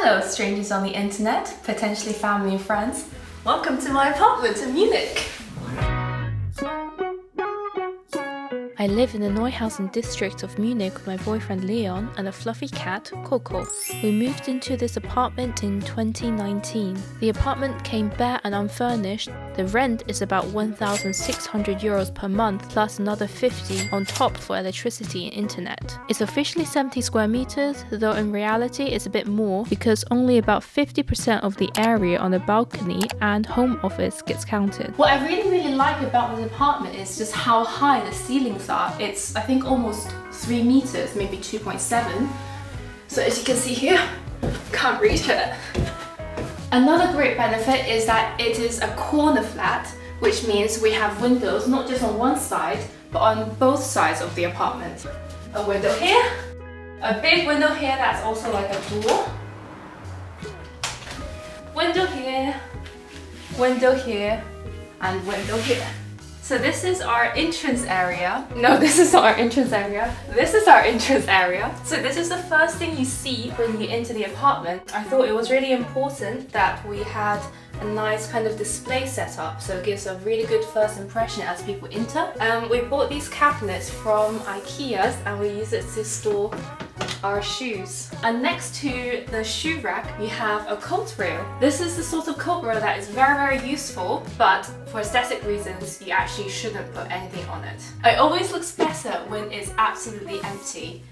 Hello strangers on the internet, potentially family and friends. Welcome to my apartment in Munich. I live in the Neuhausen district of Munich with my boyfriend Leon and a fluffy cat, Coco. We moved into this apartment in 2019. The apartment came bare and unfurnished. The rent is about 1,600 euros per month plus another 50 on top for electricity and internet. It's officially 70 square meters, though in reality it's a bit more because only about 50% of the area on the balcony and home office gets counted. What I really like about this apartment is just how high the ceilings are. It's I think almost 3 meters, maybe 2.7. So as you can see here, can't reach it. Another great benefit is that it is a corner flat, which means we have windows not just on one side, but on both sides of the apartment. A window here, a big window here that's also like a door. Window here, and window here. So this is our entrance area. No, this is not our entrance area. This is our entrance area. So this is the first thing you see when you enter the apartment. I thought it was really important that we had a nice kind of display setup, so it gives a really good first impression as people enter. We bought these cabinets from IKEA and we use it to store our shoes. And next to the shoe rack, we have a coat rail. This is the sort of coat rail that is very useful, but for aesthetic reasons, you actually shouldn't put anything on it. It always looks better when it's absolutely empty.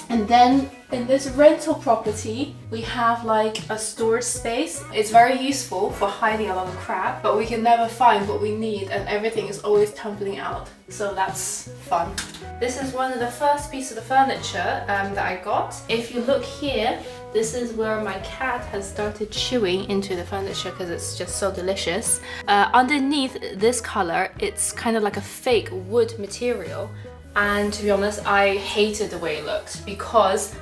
And then in this rental property, we have like a storage space. It's very useful for hiding a lot of crap, but we can never find what we need and everything is always tumbling out. So that's fun. This is one of the first pieces of furniture that I got. If you look here, this is where my cat has started chewing into the furniture because it's just so delicious. Underneath this color, it's kind of like a fake wood material. And to be honest, I hated the way it looked because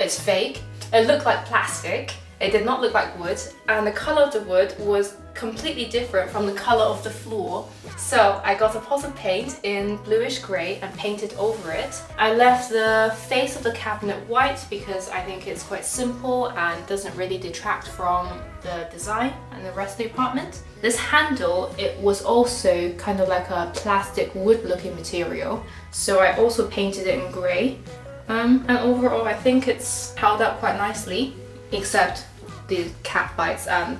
it's fake. It looked like plastic. It did not look like wood, and the color of the wood was completely different from the color of the floor. So I got a pot of paint in bluish grey and painted over it. I left the face of the cabinet white because I think it's quite simple and doesn't really detract from the design and the rest of the apartment. This handle, it was also kind of like a plastic wood looking material, so I also painted it in grey. And overall I think it's held up quite nicely, except the cat bites and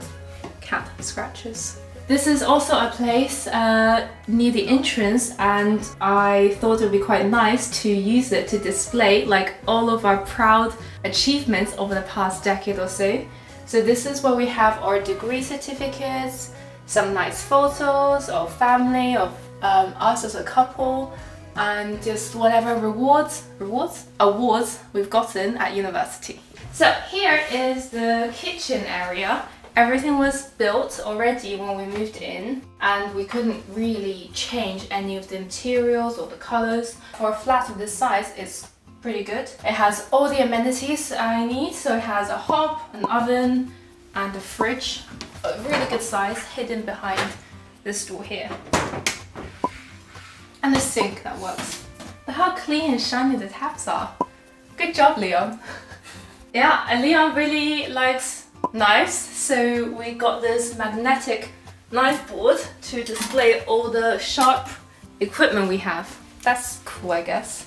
cat scratches. This is also a place near the entrance, and I thought it would be quite nice to use it to display like all of our proud achievements over the past decade or so. So this is where we have our degree certificates, some nice photos of family, of us as a couple, and just whatever awards we've gotten at university. So here is the kitchen area. Everything was built already when we moved in, and we couldn't really change any of the materials or the colors. For a flat of this size, it's pretty good. It has all the amenities I need, so it has a hob, an oven, and a fridge. A really good size, hidden behind this door here. And a sink that works. But how clean and shiny the taps are. Good job, Leon. Yeah, and Leon really likes knives, so we got this magnetic knife board to display all the sharp equipment we have. That's cool, I guess.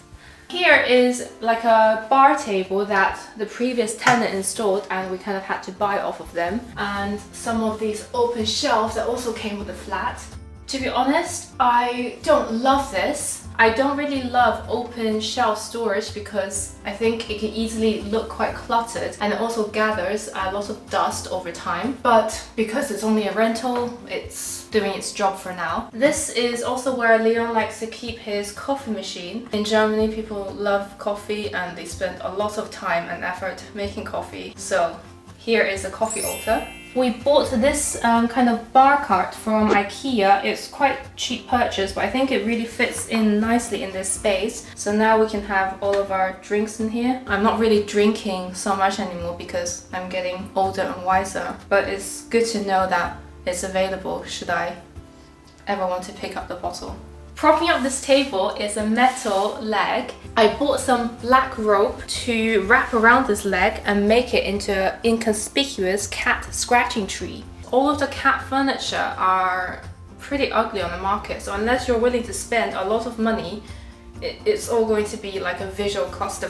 Here is like a bar table that the previous tenant installed and we kind of had to buy off of them, and some of these open shelves that also came with the flat. To be honest, I don't love this. I don't really love open shelf storage because I think it can easily look quite cluttered and it also gathers a lot of dust over time. But because it's only a rental, it's doing its job for now. This is also where Leon likes to keep his coffee machine. In Germany, people love coffee and they spend a lot of time and effort making coffee. So here is a coffee altar. We bought this kind of bar cart from IKEA. It's quite cheap purchase, but I think it really fits in nicely in this space. So now we can have all of our drinks in here. I'm not really drinking so much anymore because I'm getting older and wiser, but it's good to know that it's available should I ever want to pick up the bottle. Propping up this table is a metal leg. I bought some black rope to wrap around this leg and make it into an inconspicuous cat scratching tree. All of the cat furniture are pretty ugly on the market, so unless you're willing to spend a lot of money, it's all going to be like a visual cluster.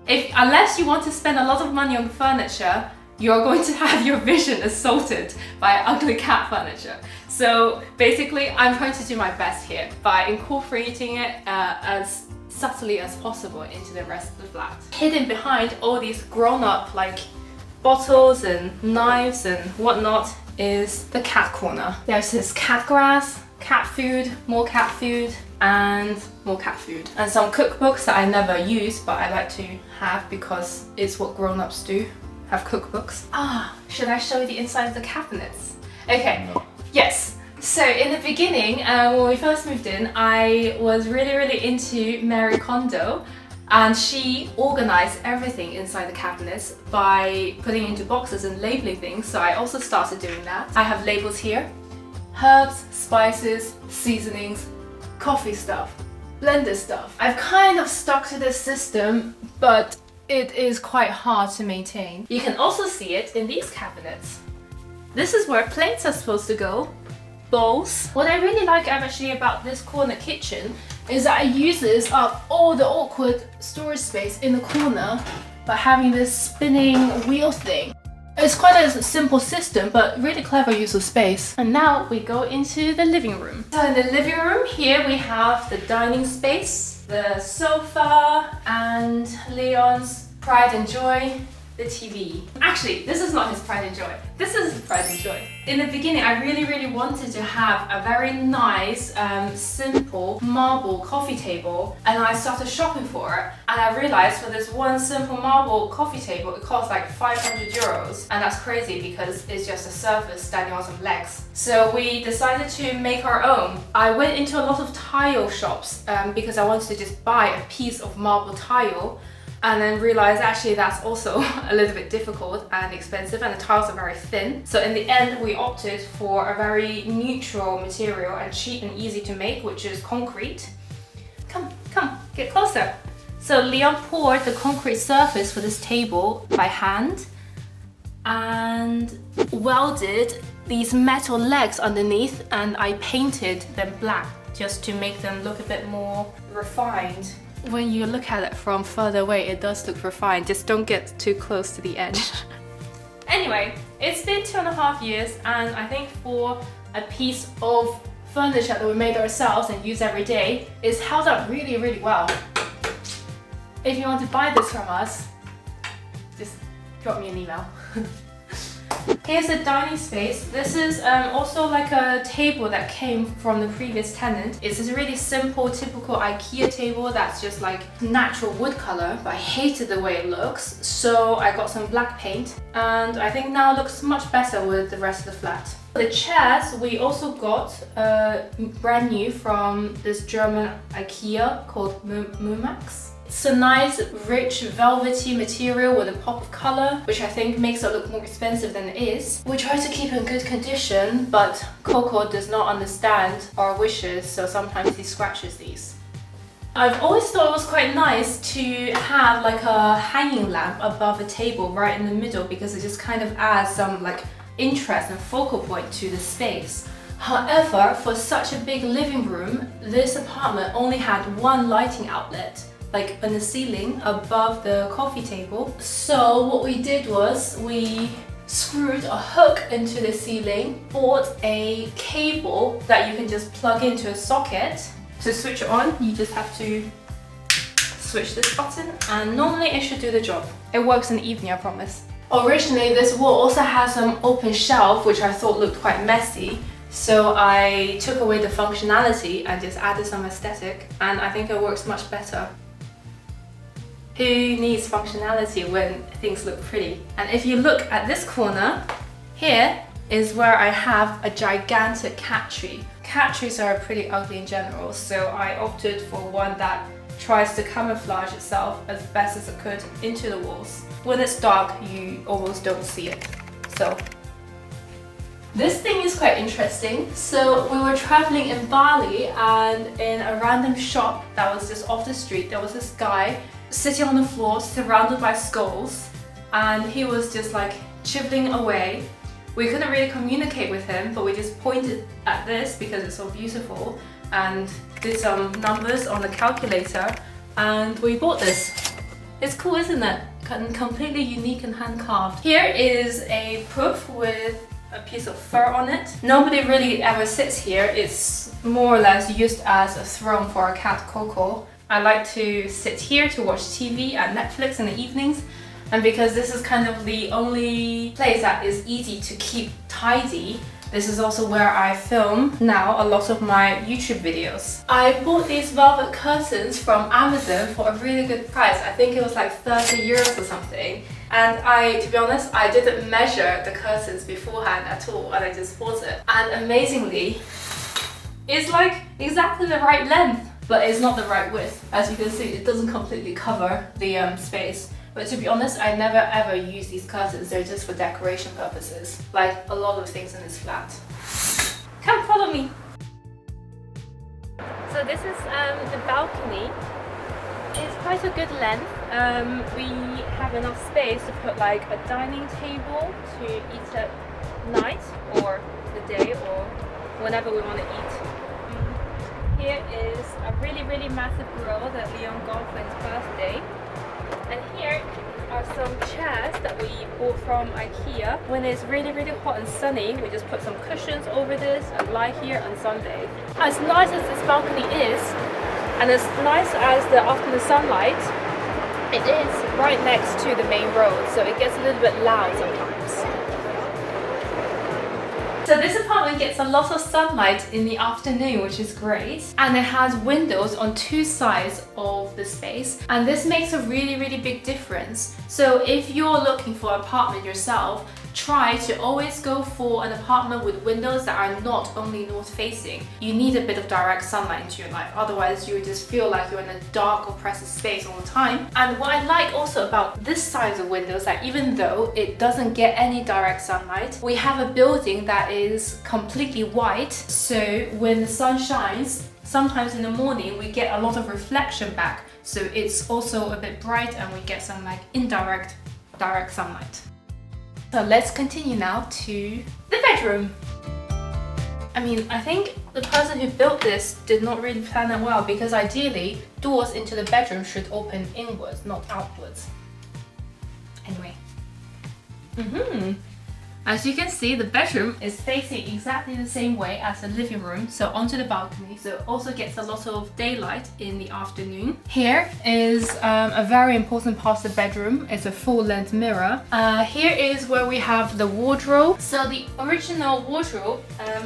Unless you want to spend a lot of money on furniture, you're going to have your vision assaulted by ugly cat furniture. So basically, I'm trying to do my best here by incorporating it as subtly as possible into the rest of the flat. Hidden behind all these grown-up like bottles and knives and whatnot is the cat corner. There's this cat grass, cat food, more cat food, and more cat food. And some cookbooks that I never use, but I like to have because it's what grown-ups do, have cookbooks. Should I show you the inside of the cabinets? Okay, yes. So in the beginning, when we first moved in, I was really into Marie Kondo, and she organized everything inside the cabinets by putting into boxes and labeling things, so I also started doing that. I have labels here: herbs, spices, seasonings, coffee stuff, blender stuff. I've kind of stuck to this system, but it is quite hard to maintain. You can also see it in these cabinets. This is where plates are supposed to go, bowls. What I really like actually about this corner kitchen is that it uses up all the awkward storage space in the corner by having this spinning wheel thing. It's quite a simple system, but really clever use of space. And now we go into the living room. So in the living room here we have the dining space, the sofa, and Leon's pride and joy, the TV. Actually, this is not his pride and joy. This is his pride and joy. In the beginning, I really wanted to have a very nice, simple marble coffee table, and I started shopping for it. And I realized for this one simple marble coffee table, it costs like 500 euros. And that's crazy because it's just a surface standing on some legs. So we decided to make our own. I went into a lot of tile shops because I wanted to just buy a piece of marble tile, and then realized actually that's also a little bit difficult and expensive, and the tiles are very thin. So in the end we opted for a very neutral material and cheap and easy to make, which is concrete. Come, get closer. So Leon poured the concrete surface for this table by hand and welded these metal legs underneath, and I painted them black just to make them look a bit more refined. When you look at it from further away, it does look refined. Just don't get too close to the edge. Anyway, it's been 2.5 years, and I think for a piece of furniture that we made ourselves and use every day, it's held up really well. If you want to buy this from us, just drop me an email. Here's the dining space. This is also like a table that came from the previous tenant. It's a really simple, typical IKEA table that's just like natural wood color, but I hated the way it looks. So I got some black paint, and I think now it looks much better with the rest of the flat. The chairs we also got brand new from this German IKEA called MUNICH. It's a nice, rich, velvety material with a pop of color, which I think makes it look more expensive than it is. We try to keep it in good condition, but Coco does not understand our wishes, so sometimes he scratches these. I've always thought it was quite nice to have like a hanging lamp above the table right in the middle, because it just kind of adds some like interest and focal point to the space. However, for such a big living room, this apartment only had one lighting outlet, like on the ceiling above the coffee table. So what we did was we screwed a hook into the ceiling, bought a cable that you can just plug into a socket. To switch it on, you just have to switch this button, and normally it should do the job. It works in the evening, I promise. Originally, this wall also has some open shelf, which I thought looked quite messy. So I took away the functionality and just added some aesthetic, and I think it works much better. Who needs functionality when things look pretty? And if you look at this corner, here is where I have a gigantic cat tree. Cat trees are pretty ugly in general, so I opted for one that tries to camouflage itself as best as it could into the walls. When it's dark, you almost don't see it. So This thing is quite interesting. So we were traveling in Bali, and in a random shop that was just off the street, there was this guy sitting on the floor surrounded by skulls, and he was just like chiseling away. We couldn't really communicate with him, but we just pointed at this because it's so beautiful and did some numbers on the calculator, and we bought this. It's cool, isn't it? Completely unique and hand carved. Here is a poof with a piece of fur on it. Nobody really ever sits here. It's more or less used as a throne for our cat Coco. I like to sit here to watch TV and Netflix in the evenings, and because this is kind of the only place that is easy to keep tidy, this is also where I film now a lot of my YouTube videos. I bought these velvet curtains from Amazon for a really good price. I think it was like 30 euros or something. And to be honest, I didn't measure the curtains beforehand at all, and I just bought it. And amazingly, it's like exactly the right length, but it's not the right width. As you can see, it doesn't completely cover the space. But to be honest, I never ever use these curtains. They're just for decoration purposes, like a lot of things in this flat. Come follow me. So this is the balcony. It's quite a good length. We have enough space to put like a dining table to eat at night or the day or whenever we want to eat. Here is a really massive grill that Leon got for his birthday. And here are some chairs that we bought from IKEA. When it's really hot and sunny, we just put some cushions over this and lie here and sunbathe. As nice as this balcony is, and as nice as the afternoon sunlight, it is right next to the main road, so it gets a little bit loud sometimes. So this apartment gets a lot of sunlight in the afternoon, which is great. And it has windows on two sides of the space. And this makes a really big difference. So if you're looking for an apartment yourself, try to always go for an apartment with windows that are not only north facing. You need a bit of direct sunlight into your life, otherwise you just feel like you're in a dark, oppressive space all the time. And what I like also about this size of windows, that even though it doesn't get any direct sunlight, we have a building that is completely white, so when the sun shines, sometimes in the morning we get a lot of reflection back, so it's also a bit bright and we get some like indirect direct sunlight. So let's continue now to the bedroom. I mean, I think the person who built this did not really plan it well, because ideally doors into the bedroom should open inwards, not outwards. Anyway. As you can see, the bedroom is facing exactly the same way as the living room, so onto the balcony, so it also gets a lot of daylight in the afternoon. Here is a very important part of the bedroom. It's a full-length mirror. Here is where we have the wardrobe. So the original wardrobe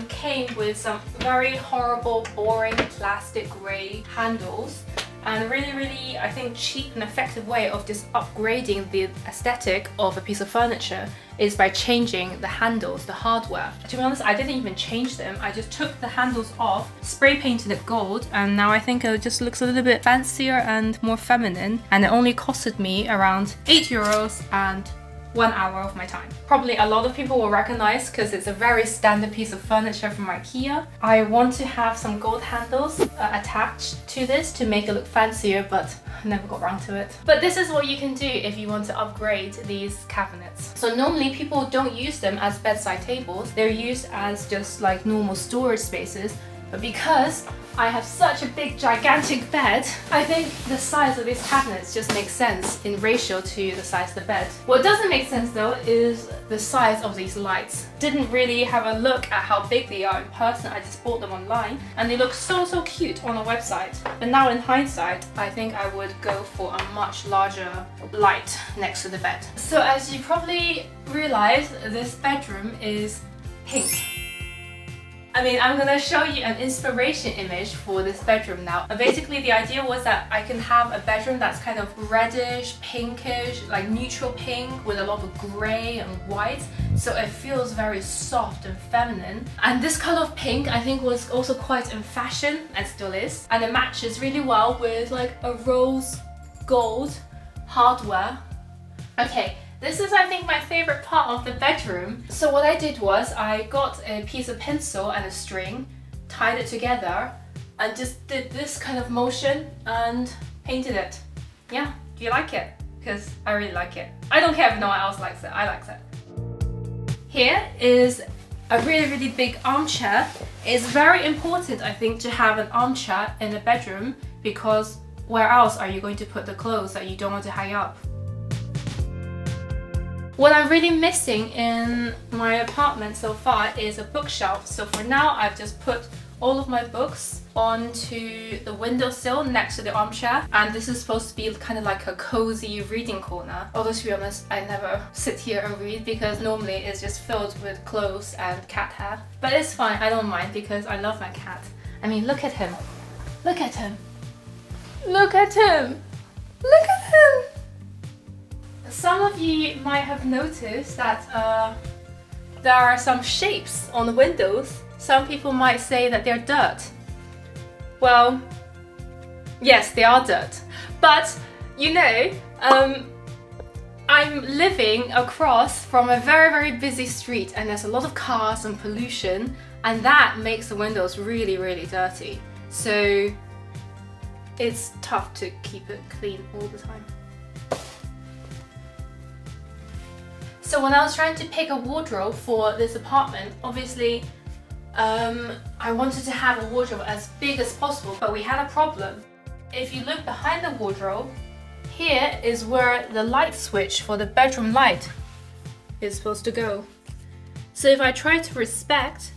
came with some very horrible, boring plastic grey handles. And really, I think, cheap and effective way of just upgrading the aesthetic of a piece of furniture is by changing the handles, the hardware. To be honest, I didn't even change them. I just took the handles off, spray painted it gold, and now I think it just looks a little bit fancier and more feminine. And it only costed me around 8 euros and 1 hour of my time. Probably a lot of people will recognize, because it's a very standard piece of furniture from IKEA. I want to have some gold handles attached to this to make it look fancier, but I never got around to it. But this is what you can do if you want to upgrade these cabinets. So normally people don't use them as bedside tables. They're used as just like normal storage spaces. But because I have such a big, gigantic bed, I think the size of these cabinets just makes sense in ratio to the size of the bed. What doesn't make sense though is the size of these lights. Didn't really have a look at how big they are in person. I just bought them online and they look so cute on a website. But now in hindsight, I think I would go for a much larger light next to the bed. So as you probably realize, this bedroom is pink. I mean, I'm gonna show you an inspiration image for this bedroom now. Basically, the idea was that I can have a bedroom that's kind of reddish, pinkish, like neutral pink with a lot of grey and white. So it feels very soft and feminine. And this color of pink, I think, was also quite in fashion, and still is. And it matches really well with like a rose gold hardware. Okay. This is, I think, my favorite part of the bedroom. So what I did was I got a piece of pencil and a string, tied it together, and just did this kind of motion and painted it. Yeah, do you like it? Because I really like it. I don't care if no one else likes it, I like it. Here is a really, really big armchair. It's very important, I think, to have an armchair in the bedroom because where else are you going to put the clothes that you don't want to hang up? What I'm really missing in my apartment so far is a bookshelf. So for now, I've just put all of my books onto the windowsill next to the armchair. And this is supposed to be kind of like a cozy reading corner. Although to be honest, I never sit here and read because normally it's just filled with clothes and cat hair. But it's fine, I don't mind because I love my cat. I mean, look at him. Look at him. Look at him. Look at him. Some of you might have noticed that there are some shapes on the windows. Some people might say that they're dirt. Well, yes, they are dirt. But, you know, I'm living across from a very, very busy street and there's a lot of cars and pollution and that makes the windows really, really dirty. So it's tough to keep it clean all the time. So when I was trying to pick a wardrobe for this apartment, obviously I wanted to have a wardrobe as big as possible, but we had a problem. If you look behind the wardrobe, here is where the light switch for the bedroom light is supposed to go. So if I try to respect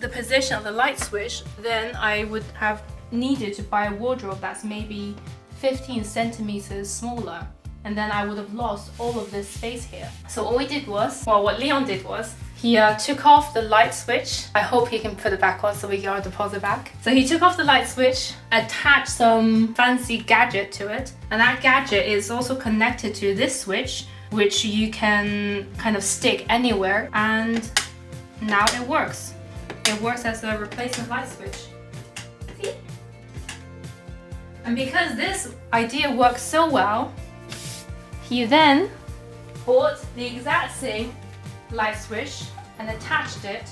the position of the light switch, then I would have needed to buy a wardrobe that's maybe 15 centimeters smaller. And then I would have lost all of this space here. So all we did was, well, what Leon did was, he took off the light switch. I hope he can put it back on so we get our deposit back. So he took off the light switch, attached some fancy gadget to it. And that gadget is also connected to this switch, which you can kind of stick anywhere. And now it works. It works as a replacement light switch. See? And because this idea works so well, he then bought the exact same light switch and attached it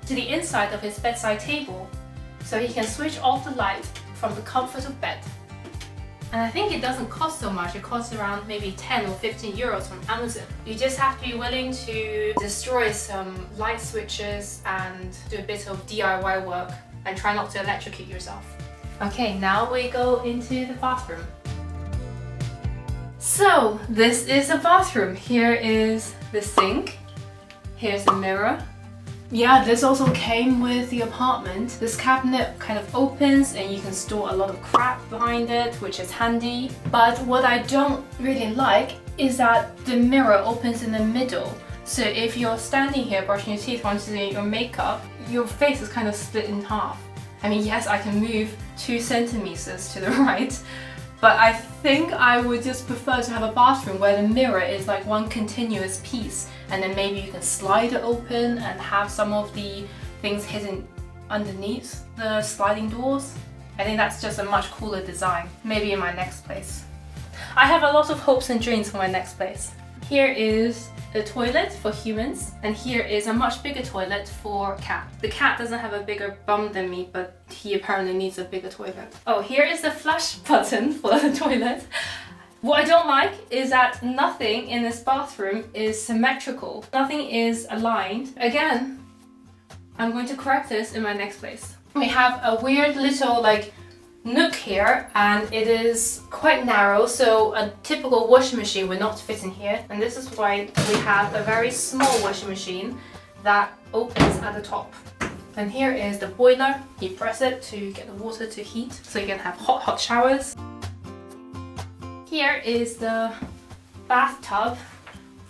to the inside of his bedside table so he can switch off the light from the comfort of bed. And I think it doesn't cost so much, it costs around maybe 10 or 15 euros from Amazon. You just have to be willing to destroy some light switches and do a bit of DIY work and try not to electrocute yourself. Okay, now we go into the bathroom. So this is a bathroom. Here is the sink. Here's the mirror. Yeah, this also came with the apartment. This cabinet kind of opens and you can store a lot of crap behind it, which is handy. But what I don't really like is that the mirror opens in the middle. So if you're standing here brushing your teeth while doing your makeup, your face is kind of split in half. I mean, yes, I can move 2 centimeters to the right, but I think I would just prefer to have a bathroom where the mirror is like one continuous piece and then maybe you can slide it open and have some of the things hidden underneath the sliding doors. I think that's just a much cooler design, maybe in my next place. I have a lot of hopes and dreams for my next place. Here is the toilet for humans and here is a much bigger toilet for cat. The cat doesn't have a bigger bum than me, but he apparently needs a bigger toilet. Oh, here is the flush button for the toilet. What I don't like is that nothing in this bathroom is symmetrical. Nothing is aligned. Again, I'm going to correct this in my next place. We have a weird little nook here and it is quite narrow, so a typical washing machine would not fit in here, and this is why we have a very small washing machine that opens at the top. And here is the boiler. You press it to get the water to heat so you can have hot showers. Here is the bathtub,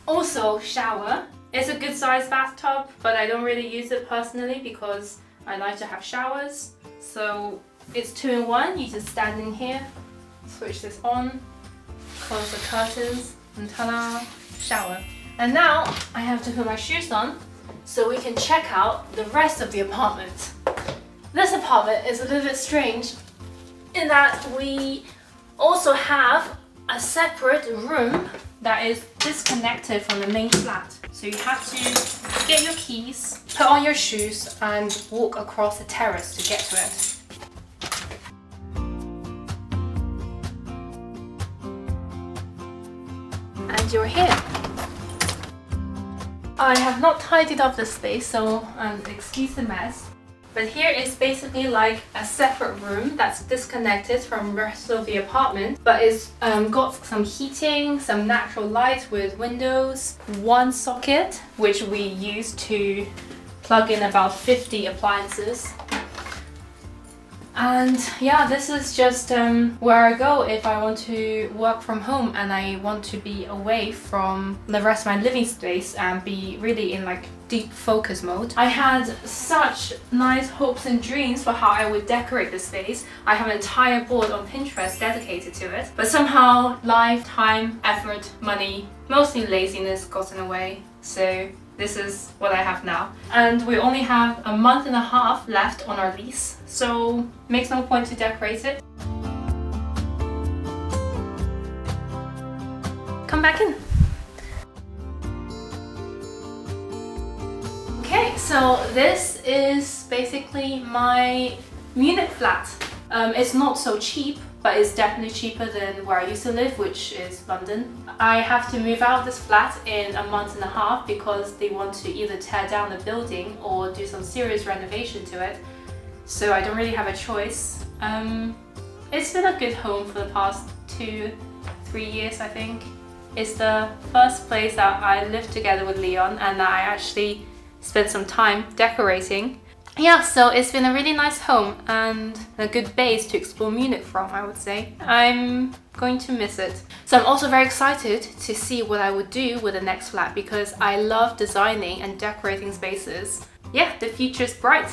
also shower. It's a good sized bathtub, but I don't really use it personally because I like to have showers. So it's 2-in-1, you just stand in here, switch this on, close the curtains, and ta-da, shower. And now I have to put my shoes on so we can check out the rest of the apartment. This apartment is a little bit strange in that we also have a separate room that is disconnected from the main flat. So you have to get your keys, put on your shoes and walk across the terrace to get to it. And you're here. I have not tidied up the space, so excuse the mess. But here is basically like a separate room that's disconnected from the rest of the apartment, but it's got some heating, some natural light with windows, one socket which we use to plug in about 50 appliances. And yeah, this is just where I go if I want to work from home and I want to be away from the rest of my living space and be really in like deep focus mode. I had such nice hopes and dreams for how I would decorate the space. I have an entire board on Pinterest dedicated to it, but somehow life, time, effort, money, mostly laziness got in the way. So this is what I have now. And we only have a month and a half left on our lease, so makes no point to decorate it. Come back in. Okay, so this is basically my Munich flat. It's not so cheap, but it's definitely cheaper than where I used to live, which is London. I have to move out of this flat in a month and a half because they want to either tear down the building or do some serious renovation to it. So I don't really have a choice. It's been a good home for the past 2-3 years, I think. It's the first place that I lived together with Leon and that I actually spent some time decorating. Yeah, so it's been a really nice home and a good base to explore Munich from, I would say. I'm going to miss it. So I'm also very excited to see what I would do with the next flat because I love designing and decorating spaces. Yeah, the future's bright.